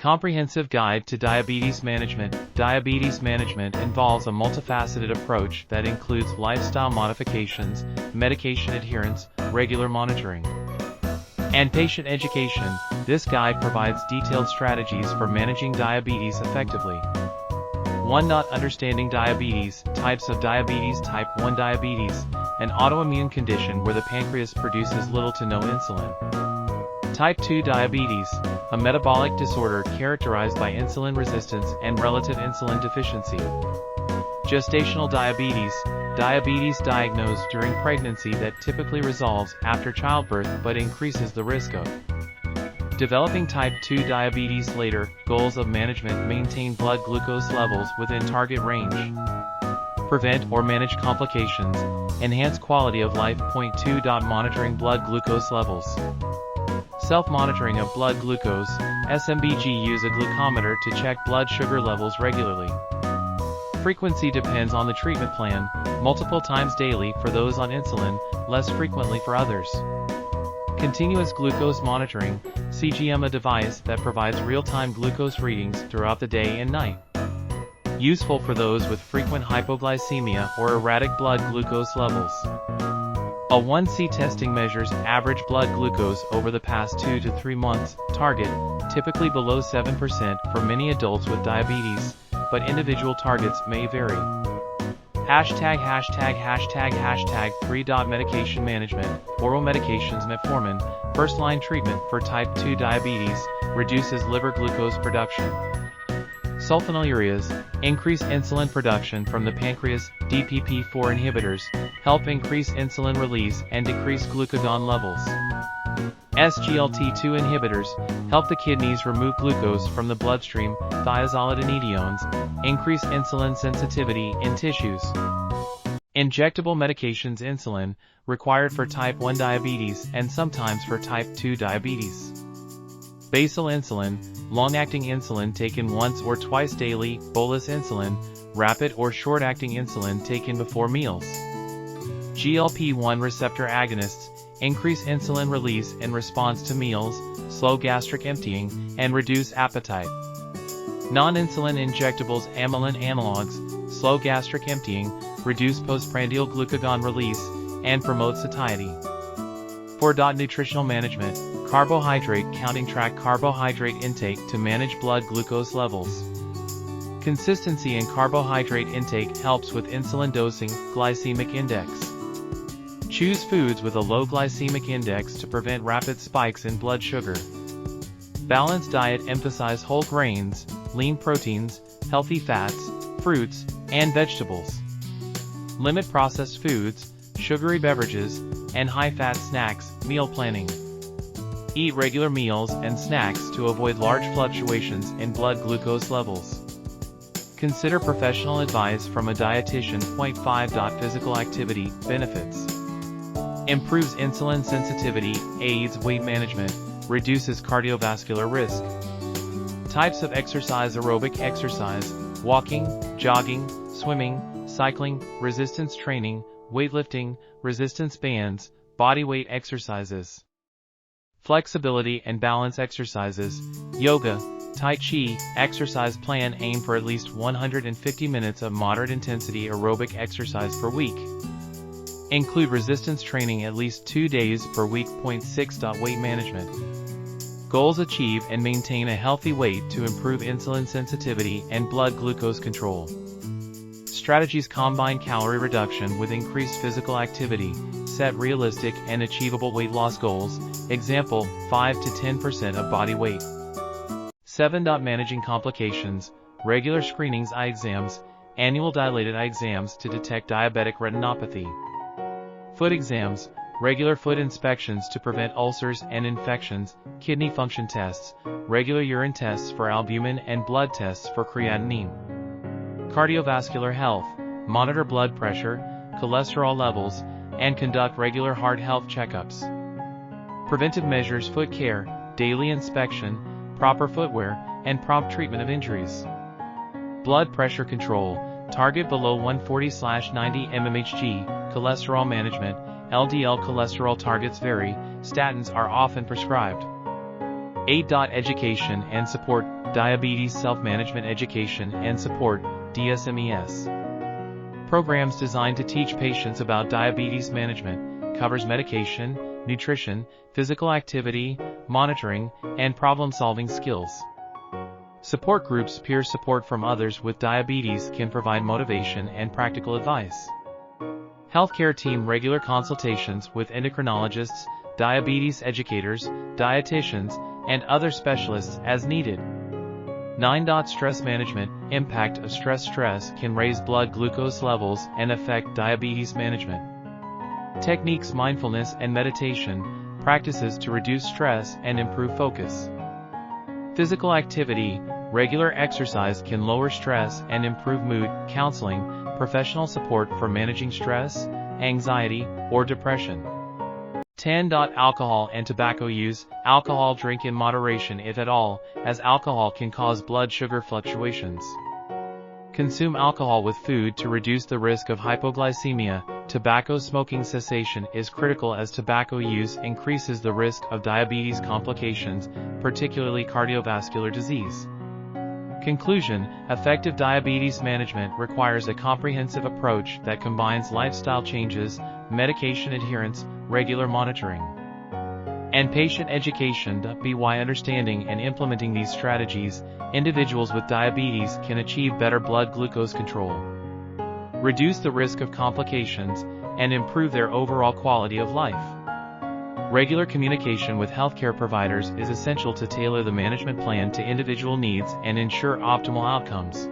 Comprehensive Guide to Diabetes Management. Diabetes management involves a multifaceted approach that includes lifestyle modifications, medication adherence, regular monitoring, and patient education. This guide provides detailed strategies for managing diabetes effectively. 1. Understanding diabetes. Types of diabetes. Type 1 diabetes, an autoimmune condition where the pancreas produces little to no insulin. Type 2 diabetes, a metabolic disorder characterized by insulin resistance and relative insulin deficiency. Gestational diabetes, diabetes diagnosed during pregnancy that typically resolves after childbirth but increases the risk of developing type 2 diabetes later. Goals of management: maintain blood glucose levels within target range, prevent or manage complications, enhance quality of life. Point 2. Monitoring blood glucose levels. Self-monitoring of blood glucose, SMBG. Use a glucometer to check blood sugar levels regularly. Frequency depends on the treatment plan, multiple times daily for those on insulin, less frequently for others. Continuous glucose monitoring, CGM, a device that provides real-time glucose readings throughout the day and night. Useful for those with frequent hypoglycemia or erratic blood glucose levels. A1C testing measures average blood glucose over the past 2 to 3 months. Target, typically below 7% for many adults with diabetes, but individual targets may vary. Hashtag 3. Medication management. Oral medications. Metformin, first-line treatment for type 2 diabetes, reduces liver glucose production. Sulfonylureas, increase insulin production from the pancreas. DPP-4 inhibitors, help increase insulin release and decrease glucagon levels. SGLT2 inhibitors, help the kidneys remove glucose from the bloodstream. Thiazolidinediones, increase insulin sensitivity in tissues. Injectable medications. Insulin, required for type 1 diabetes and sometimes for type 2 diabetes. Basal insulin, long-acting insulin taken once or twice daily. Bolus insulin, rapid or short-acting insulin taken before meals. GLP-1 receptor agonists, increase insulin release in response to meals, slow gastric emptying, and reduce appetite. Non-insulin injectables. Amylin analogs, slow gastric emptying, reduce postprandial glucagon release, and promote satiety. 4. Nutritional management. Carbohydrate counting. Track carbohydrate intake to manage blood glucose levels. Consistency in carbohydrate intake helps with insulin dosing. Glycemic index. Choose foods with a low glycemic index to prevent rapid spikes in blood sugar. Balanced diet. Emphasize whole grains, lean proteins, healthy fats, fruits, and vegetables. Limit processed foods, sugary beverages, and high-fat snacks. Meal planning. Eat regular meals and snacks to avoid large fluctuations in blood glucose levels. Consider professional advice from a dietitian. Point 5. Physical activity. Benefits. Improves insulin sensitivity, aids weight management, reduces cardiovascular risk. Types of exercise. Aerobic exercise, walking, jogging, swimming, cycling, resistance training, weightlifting, resistance bands, body weight exercises. Flexibility and balance exercises, yoga, tai chi. Exercise plan. Aim for at least 150 minutes of moderate intensity aerobic exercise per week. Include resistance training at least 2 days per week. Point 6. Weight management. Goals: achieve and maintain a healthy weight to improve insulin sensitivity and blood glucose control. Strategies: combine calorie reduction with increased physical activity, set realistic and achievable weight loss goals, example, 5 to 10% of body weight. 7. Managing complications, regular screenings. Eye exams, annual dilated eye exams to detect diabetic retinopathy. Foot exams, regular foot inspections to prevent ulcers and infections. Kidney function tests, regular urine tests for albumin and blood tests for creatinine. Cardiovascular health, monitor blood pressure, cholesterol levels, and conduct regular heart health checkups. Preventive measures: foot care, daily inspection, proper footwear, and prompt treatment of injuries. Blood pressure control, target below 140/90 mmHg. Cholesterol management, LDL cholesterol targets vary, statins are often prescribed. 8. Education and support, diabetes self-management education and support, DSMES. Programs designed to teach patients about diabetes management, covers medication, nutrition, physical activity, monitoring, and problem-solving skills. Support groups. Peer support from others with diabetes can provide motivation and practical advice. Healthcare team. Regular consultations with endocrinologists, diabetes educators, dietitians, and other specialists as needed. 9. Stress management. Impact of stress. Stress can raise blood glucose levels and affect diabetes management. Techniques. Mindfulness and meditation, practices to reduce stress and improve focus. Physical activity. Regular exercise can lower stress and improve mood. Counseling, professional support for managing stress, anxiety, or depression. 10. Alcohol and tobacco use. Alcohol. Drink in moderation if at all, as alcohol can cause blood sugar fluctuations. Consume alcohol with food to reduce the risk of hypoglycemia. Tobacco smoking. Cessation is critical as tobacco use increases the risk of diabetes complications, particularly cardiovascular disease. Conclusion. Effective diabetes management requires a comprehensive approach that combines lifestyle changes, medication adherence, regular monitoring, and patient education. By understanding and implementing these strategies, individuals with diabetes can achieve better blood glucose control, reduce the risk of complications, and improve their overall quality of life. Regular communication with healthcare providers is essential to tailor the management plan to individual needs and ensure optimal outcomes.